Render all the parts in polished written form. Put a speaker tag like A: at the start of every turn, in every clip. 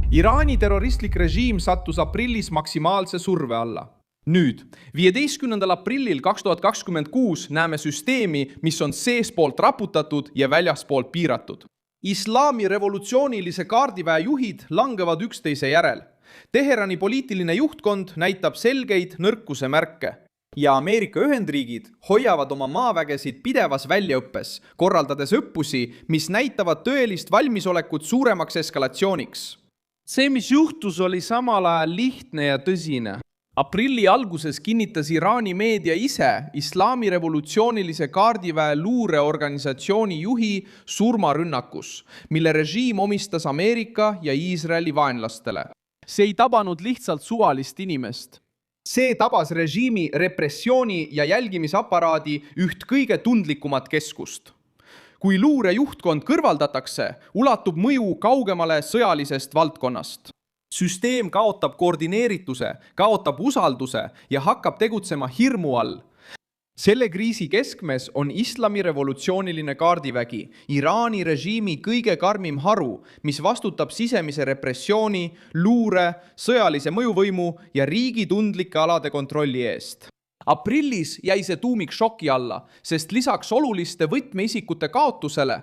A: Iraani terroristlik režiim sattus aprillis maksimaalse surve alla. Nüüd, 15. aprillil 2026 näeme süsteemi, mis on seespoolt raputatud ja väljaspoolt piiratud. Islami revolutsioonilise kaardiväe juhid langevad üksteise järel. Teherani poliitiline juhtkond näitab selgeid nõrkuse märke. Ja Ameerika Ühendriigid hoiavad oma maavägesid pidevas väljaõppes, korraldades õppusi, mis näitavad tõelist valmisolekut suuremaks eskalatsiooniks. See, mis juhtus, oli samal ajal lihtne ja tõsine. Aprilli alguses kinnitas Iraani meedia ise Islami revolutsioonilise kaardiväe luureorganisatsiooni juhi surmarünnakus, mille režiim omistas Ameerika ja Iisraeli vaenlastele. See ei tabanud lihtsalt suvalist inimest. See tabas režiimi repressiooni ja jälgimisaparaadi üht kõige tundlikumat keskust. Kui luure juhtkond kõrvaldatakse, ulatub mõju kaugemale sõjalisest valdkonnast. Süsteem kaotab koordineerituse, kaotab usalduse ja hakkab tegutsema hirmu all. Selle kriisi keskmes on islami revolutsiooniline kaardivägi, Iraani režiimi kõige karmim haru, mis vastutab sisemise repressiooni, luure, sõjalise mõjuvõimu ja riigi tundlike alade kontrolli eest. Aprillis jäi see tuumik šoki alla, sest lisaks oluliste võtmeisikute kaotusele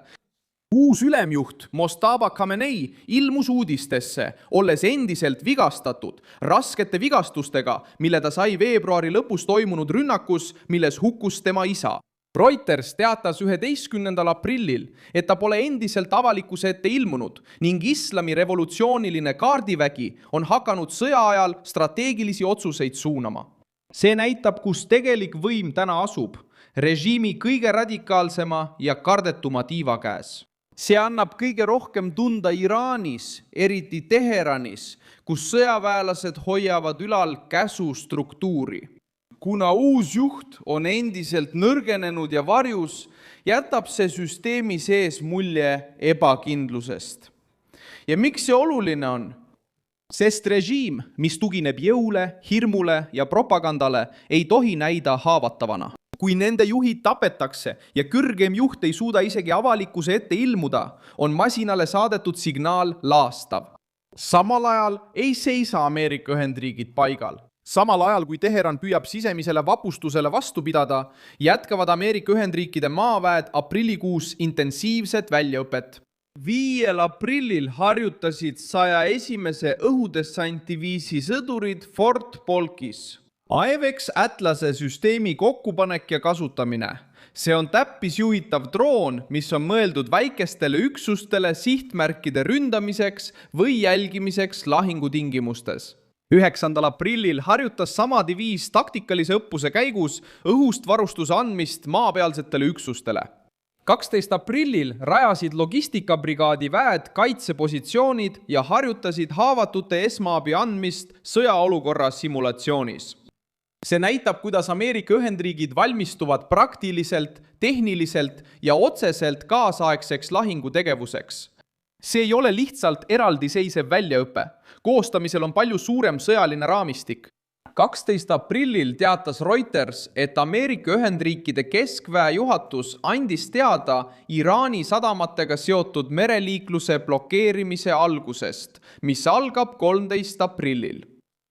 A: uus ülemjuht Mostaba Khamenei ilmus uudistesse, olles endiselt vigastatud, raskete vigastustega, mille ta sai veebruari lõpus toimunud rünnakus, milles hukkus tema isa. Reuters teatas 11. aprillil, et ta pole endiselt avalikkuse ette ilmunud ning islami revolutsiooniline kaardivägi on hakanud sõja ajal strateegilisi otsuseid suunama. See näitab, kus tegelik võim täna asub, režiimi kõige radikaalsema ja kardetuma tiiva käes. See annab kõige rohkem tunda Iraanis, eriti Teheranis, kus sõjaväelased hoiavad ülal käsustruktuuri. Kuna uus juht on endiselt nõrgenenud ja varjus, jätab see süsteemi sees mulje ebakindlusest. Ja miks see oluline on? Sest režiim, mis tugineb jõule, hirmule ja propagandale, ei tohi näida haavatavana. Kui nende juhid tapetakse ja kõrgem juht ei suuda isegi avalikkuse ette ilmuda, on masinale saadetud signaal laastav. Samal ajal ei seisa Ameerika Ühendriigid paigal. Samal ajal, kui Teheran püüab sisemisele vapustusele vastu pidada, jätkavad Ameerika Ühendriikide maaväed aprillikuus intensiivset väljaõpet. 5. aprillil harjutasid 101. õhudessantiviisi sõdurid Fort Polkis. AEVX Atlase süsteemi kokkupanek ja kasutamine. See on täppisjuhitav droon, mis on mõeldud väikestele üksustele sihtmärkide ründamiseks või jälgimiseks lahingutingimustes. 9. aprillil harjutas sama diviis taktikalise õppuse käigus õhust varustuse andmist maapealsetele üksustele. 12. aprillil rajasid logistikabrigaadi väed kaitsepositsioonid ja harjutasid haavatute esmaabi andmist sõjaolukorra simulatsioonis. See näitab, kuidas Ameerika Ühendriigid valmistuvad praktiliselt, tehniliselt ja otseselt kaasaegseks lahingutegevuseks. See ei ole lihtsalt eraldiseisev väljaõpe. Koostamisel on palju suurem sõjaline raamistik. 12. aprillil teatas Reuters, et Ameerika Ühendriikide keskväe juhatus andis teada Iraani sadamatega seotud mereliikluse blokeerimise algusest, mis algab 13. aprillil.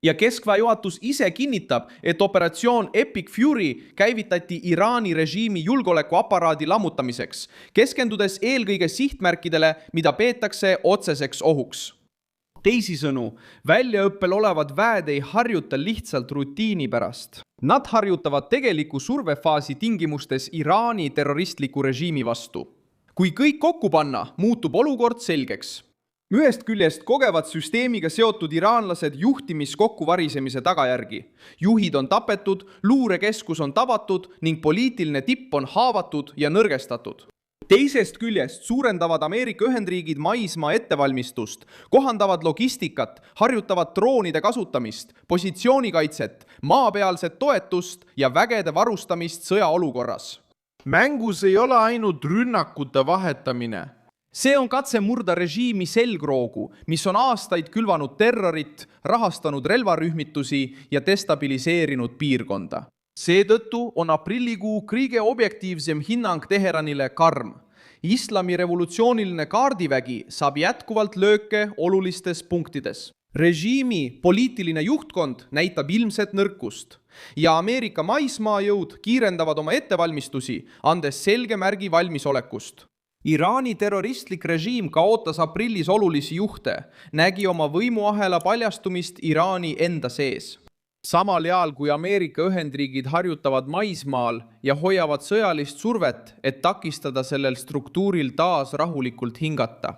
A: Ja keskväe juhatus ise kinnitab, et operatsioon Epic Fury käivitati Iraani režiimi julgeolekuaparaadi lammutamiseks, keskendudes eelkõige sihtmärkidele, mida peetakse otseseks ohuks. Teisisõnu, väljaõppel olevad väed ei harjuta lihtsalt rutiini pärast. Nad harjutavad tegeliku survefaasi tingimustes Iraani terroristliku režiimi vastu. Kui kõik kokku panna, muutub olukord selgeks. Ühest küljest kogevad süsteemiga seotud iraanlased juhtimiskokkuvarisemise tagajärgi. Juhid on tapetud, luurekeskus on tabatud ning poliitiline tipp on haavatud ja nõrgestatud. Teisest küljest suurendavad Ameerika Ühendriigid maismaa ettevalmistust, kohandavad logistikat, harjutavad droonide kasutamist, positsioonikaitset, maapealset toetust ja vägede varustamist sõjaolukorras. Mängus ei ole ainult rünnakute vahetamine. See on katse murda režiimi selgroogu, mis on aastaid külvanud terrorit, rahastanud relvarühmitusi ja destabiliseerinud piirkonda. Seetõttu on aprillikuu kõige objektiivsem hinnang Teheranile karm. Islami revolutsiooniline kaardivägi saab jätkuvalt lööke olulistes punktides. Režiimi poliitiline juhtkond näitab ilmset nõrkust ja Ameerika maismaajõud kiirendavad oma ettevalmistusi, andes selge märgi valmisolekust. Iraani terroristlik režiim kaotas aprillis olulisi juhte, nägi oma võimuahela paljastumist Iraani enda sees. Samal ajal kui Ameerika Ühendriigid harjutavad maismaal ja hoiavad sõjalist survet, et takistada sellel struktuuril taas rahulikult hingata.